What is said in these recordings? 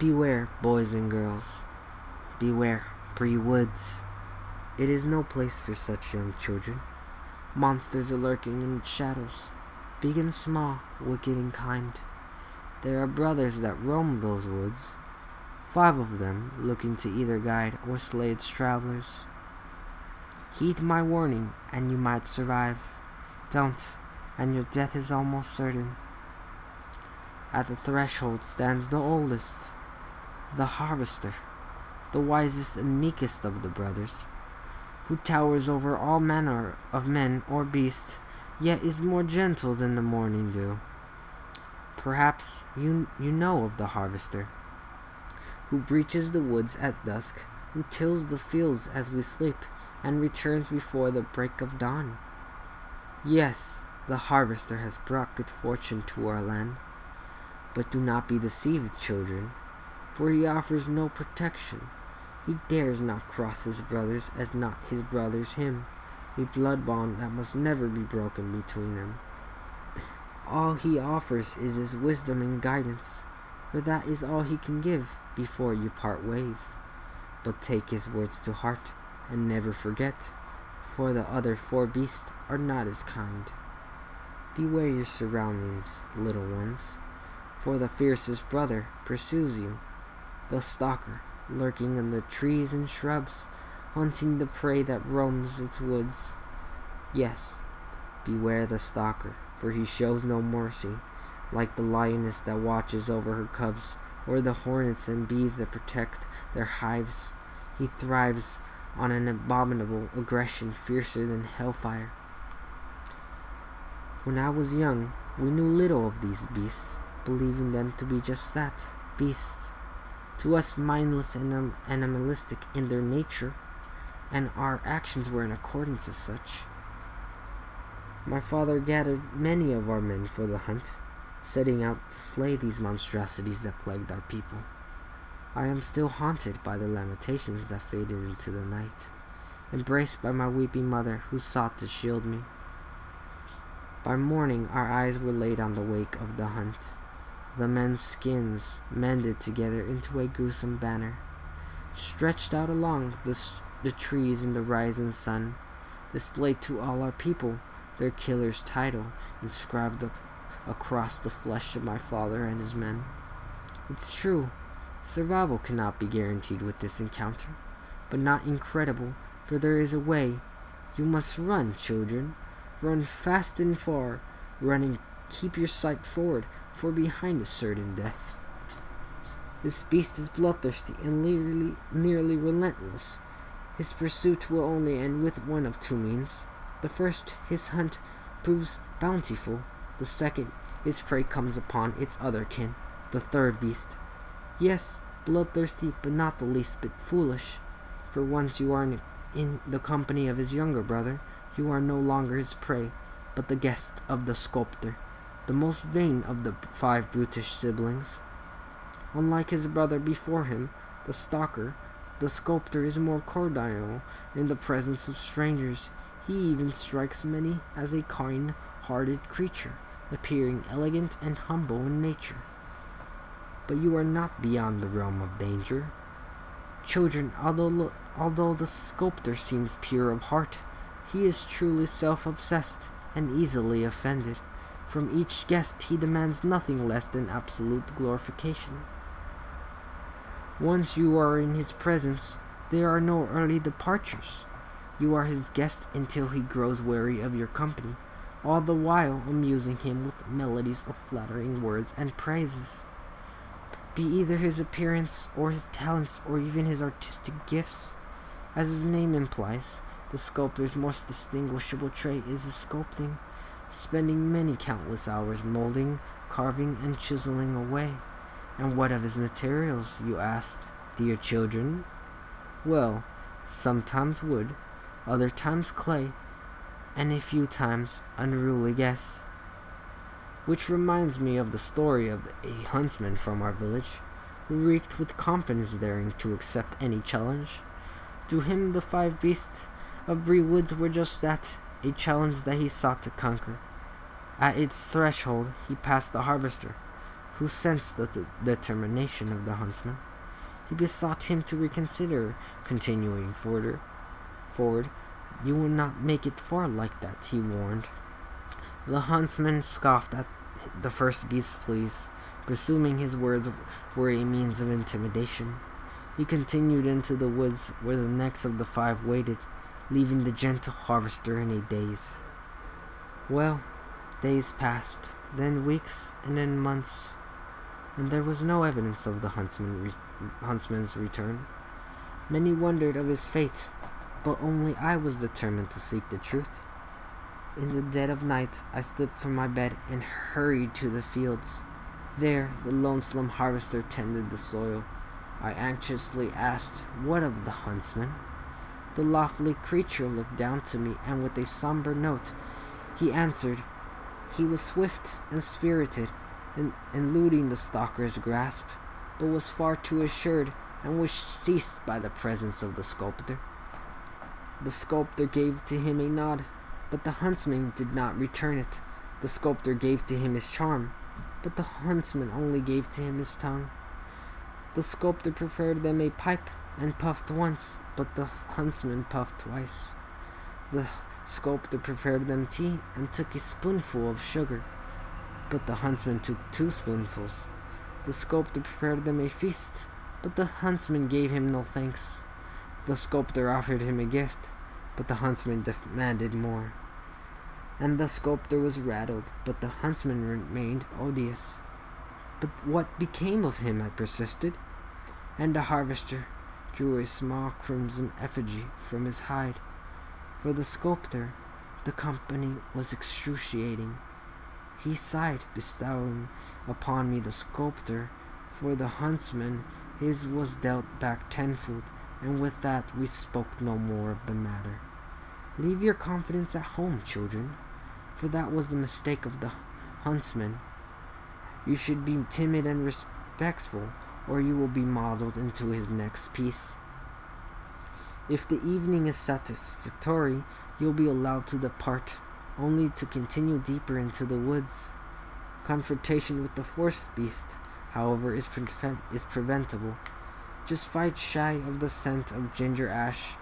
Beware, boys and girls. Beware, Bree Woods. It is no place for such young children. Monsters are lurking in its shadows, big and small, wicked and kind. There are brothers that roam those woods, 5 of them, looking to either guide or slay its travelers. Heed my warning, and you might survive. Don't, and your death is almost certain. At the threshold stands the oldest, the harvester, the wisest and meekest of the brothers, who towers over all manner of men or beasts, yet is more gentle than the morning dew. Perhaps you know of the harvester, who breaches the woods at dusk, who tills the fields as we sleep, and returns before the break of dawn. Yes, the harvester has brought good fortune to our land. But do not be deceived, children, for he offers no protection. He dares not cross his brothers as not his brothers him, a blood bond that must never be broken between them. All he offers is his wisdom and guidance, for that is all he can give before you part ways. But take his words to heart, and never forget, for the other 4 beasts are not as kind. Beware your surroundings, little ones, for the fiercest brother pursues you, the stalker, lurking in the trees and shrubs, hunting the prey that roams its woods. Yes, beware the stalker, for he shows no mercy, like the lioness that watches over her cubs, or the hornets and bees that protect their hives. He thrives on an abominable aggression fiercer than hellfire. When I was young, we knew little of these beasts, believing them to be just that, beasts, to us mindless and animalistic in their nature, and our actions were in accordance as such. My father gathered many of our men for the hunt, setting out to slay these monstrosities that plagued our people. I am still haunted by the lamentations that faded into the night, embraced by my weeping mother who sought to shield me. By morning our eyes were laid on the wake of the hunt, the men's skins mended together into a gruesome banner, stretched out along the trees in the rising sun, displayed to all our people their killer's title inscribed across the flesh of my father and his men. It's true, survival cannot be guaranteed with this encounter, but not incredible, for there is a way. You must run, children, run fast and far, running, keep your sight forward, for behind is certain death. This beast is bloodthirsty and nearly relentless. His pursuit will only end with one of 2 means. The first, his hunt proves bountiful. The second, his prey comes upon its other kin, the third beast. Yes, bloodthirsty, but not the least bit foolish, for once you are in the company of his younger brother, you are no longer his prey, but the guest of the sculptor, the most vain of the 5 brutish siblings. Unlike his brother before him, the stalker, the sculptor is more cordial in the presence of strangers. He even strikes many as a kind-hearted creature, appearing elegant and humble in nature. But you are not beyond the realm of danger. Children, although the sculptor seems pure of heart, he is truly self-obsessed and easily offended. From each guest he demands nothing less than absolute glorification. Once you are in his presence, there are no early departures. You are his guest until he grows weary of your company, all the while amusing him with melodies of flattering words and praises. Be either his appearance or his talents or even his artistic gifts. As his name implies, the sculptor's most distinguishable trait is his sculpting, spending many countless hours molding, carving, and chiseling away. And what of his materials, you asked, dear children? Well, sometimes wood, other times clay, and a few times unruly guests. Which reminds me of the story of a huntsman from our village, who reeked with confidence daring to accept any challenge. To him the 5 beasts of Bree Woods were just that, a challenge that he sought to conquer. At its threshold he passed the harvester, who sensed the determination of the huntsman. He besought him to reconsider, continuing forward. You will not make it far like that, he warned. The huntsman scoffed at the first beast's pleas, presuming his words were a means of intimidation. He continued into the woods where the next of the 5 waited, leaving the gentle harvester in a daze. Well, days passed, then weeks, and then months, and there was no evidence of the huntsman's return. Many wondered of his fate, but only I was determined to seek the truth. In the dead of night, I slipped from my bed and hurried to the fields. There, the lonesome harvester tended the soil. I anxiously asked, "What of the huntsman?" The lofty creature looked down to me, and with a somber note, he answered, "He was swift and spirited in eluding the stalker's grasp, but was far too assured, and was seized by the presence of the sculptor." The sculptor gave to him a nod, but the huntsman did not return it. The sculptor gave to him his charm, but the huntsman only gave to him his tongue. The sculptor prepared them a pipe and puffed once, but the huntsman puffed twice. The sculptor prepared them tea and took a spoonful of sugar, but the huntsman took 2 spoonfuls. The sculptor prepared them a feast, but the huntsman gave him no thanks. The sculptor offered him a gift, but the huntsman demanded more. And the sculptor was rattled, but the huntsman remained odious. "But what became of him?" I persisted. And the harvester drew a small crimson effigy from his hide. For the sculptor, the company was excruciating. He sighed, bestowing upon me the sculptor. For the huntsman, his was dealt back tenfold, and with that we spoke no more of the matter. Leave your confidence at home, children, for that was the mistake of the huntsman. You should be timid and respectful, or you will be modeled into his next piece. If the evening is satisfactory, you'll be allowed to depart, only to continue deeper into the woods. Confrontation with the forest beast, however, is preventable. Just fight shy of the scent of ginger ash.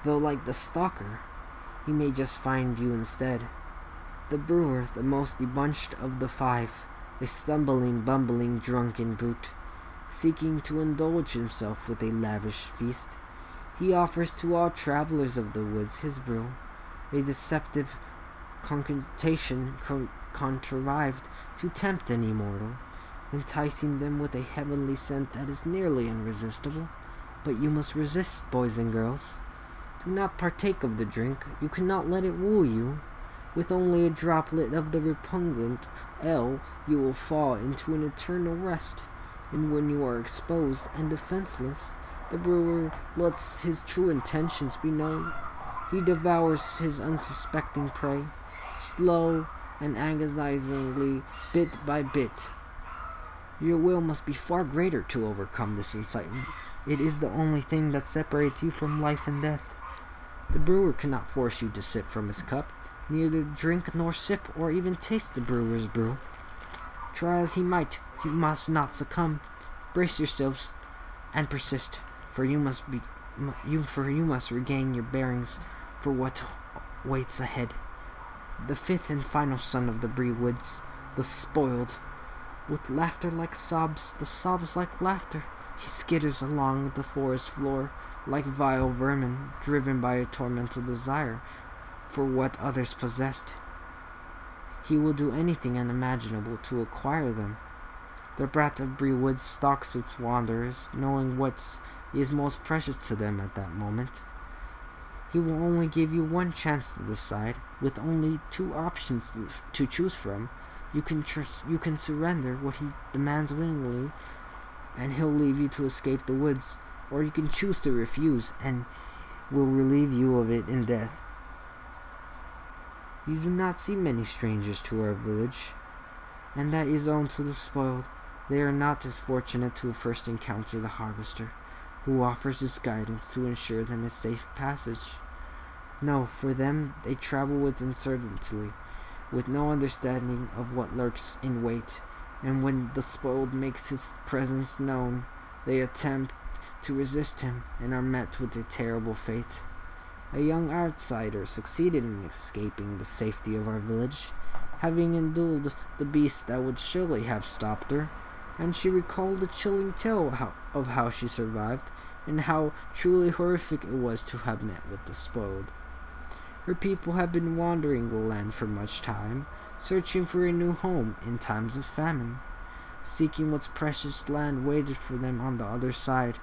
Though like the stalker, he may just find you instead. The brewer, the most debauched of the 5, a stumbling, bumbling, drunken brute, seeking to indulge himself with a lavish feast. He offers to all travelers of the woods his brew, a deceptive concoction contrived to tempt any mortal, enticing them with a heavenly scent that is nearly irresistible. But you must resist, boys and girls. Do not partake of the drink. You cannot let it woo you. With only a droplet of the repugnant ale, you will fall into an eternal rest. And when you are exposed and defenseless, the brewer lets his true intentions be known. He devours his unsuspecting prey, slow and agonizingly, bit by bit. Your will must be far greater to overcome this incitement. It is the only thing that separates you from life and death. The brewer cannot force you to sip from his cup, neither drink nor sip or even taste the brewer's brew. Try as he might, you must not succumb. Brace yourselves and persist, for you must regain your bearings for what waits ahead. The 5th and final son of the Bree Woods, the spoiled, with laughter like sobs, the sobs like laughter, he skitters along the forest floor like vile vermin, driven by a tormental desire for what others possessed. He will do anything unimaginable to acquire them. The brat of Bree Woods stalks its wanderers, knowing what is most precious to them at that moment. He will only give you one chance to decide, with only 2 options to choose from. You can surrender what he demands willingly, and he'll leave you to escape the woods, or you can choose to refuse, and will relieve you of it in death. You do not see many strangers to our village. and that is owing to the spoiled. They are not as fortunate to first encounter the harvester, who offers his guidance to ensure them a safe passage. No, for them, they travel with uncertainty, with no understanding of what lurks in wait, and when the spoiled makes his presence known, they attempt to resist him and are met with a terrible fate. A young outsider succeeded in escaping the safety of our village, having endured the beast that would surely have stopped her, and she recalled the chilling tale of how she survived, and how truly horrific it was to have met with the spoiled. Her people have been wandering the land for much time, searching for a new home in times of famine. Seeking what precious land waited for them on the other side,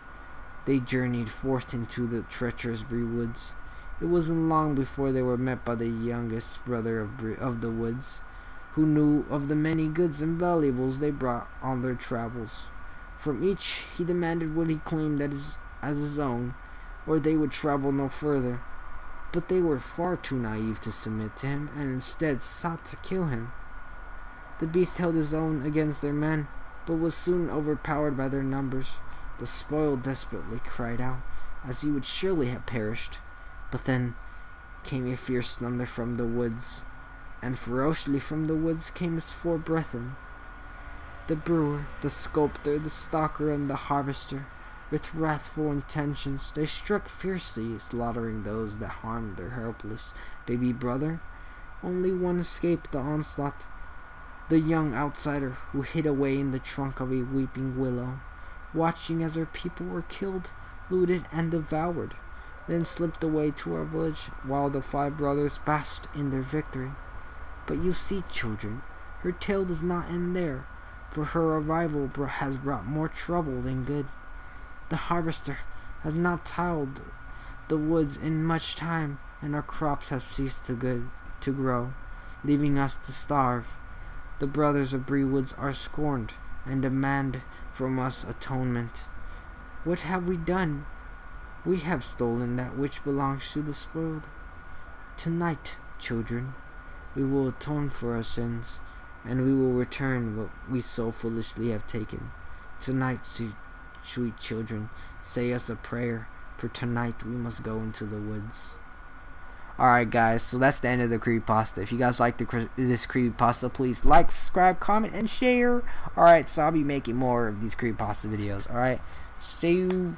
they journeyed forth into the treacherous Bree woods. It wasn't long before they were met by the youngest brother of the woods, who knew of the many goods and valuables they brought on their travels. From each he demanded what he claimed as his own, or they would travel no further. But they were far too naive to submit to him, and instead sought to kill him. The beast held his own against their men, but was soon overpowered by their numbers. The spoiled desperately cried out, as he would surely have perished. But then came a fierce thunder from the woods, and ferociously from the woods came his four brethren, the brewer, the sculptor, the stalker, and the harvester. With wrathful intentions, they struck fiercely, slaughtering those that harmed their helpless baby brother. Only one escaped the onslaught, the young outsider who hid away in the trunk of a weeping willow, watching as her people were killed, looted, and devoured, then slipped away to our village while the 5 brothers basked in their victory. But you see, children, her tale does not end there, for her arrival has brought more trouble than good. The harvester has not tilled the woods in much time, and our crops have ceased to grow, leaving us to starve. The brothers of Bree Woods are scorned and demand from us atonement. What have we done? We have stolen that which belongs to the spoiled. Tonight, children, we will atone for our sins, and we will return what we so foolishly have taken. Tonight, sweet children, say us a prayer, for tonight we must go into the woods. Alright guys, so that's the end of the creepypasta. If you guys like this creepypasta, please like, subscribe, comment, and share. Alright, so I'll be making more of these creepypasta videos. Alright, see you.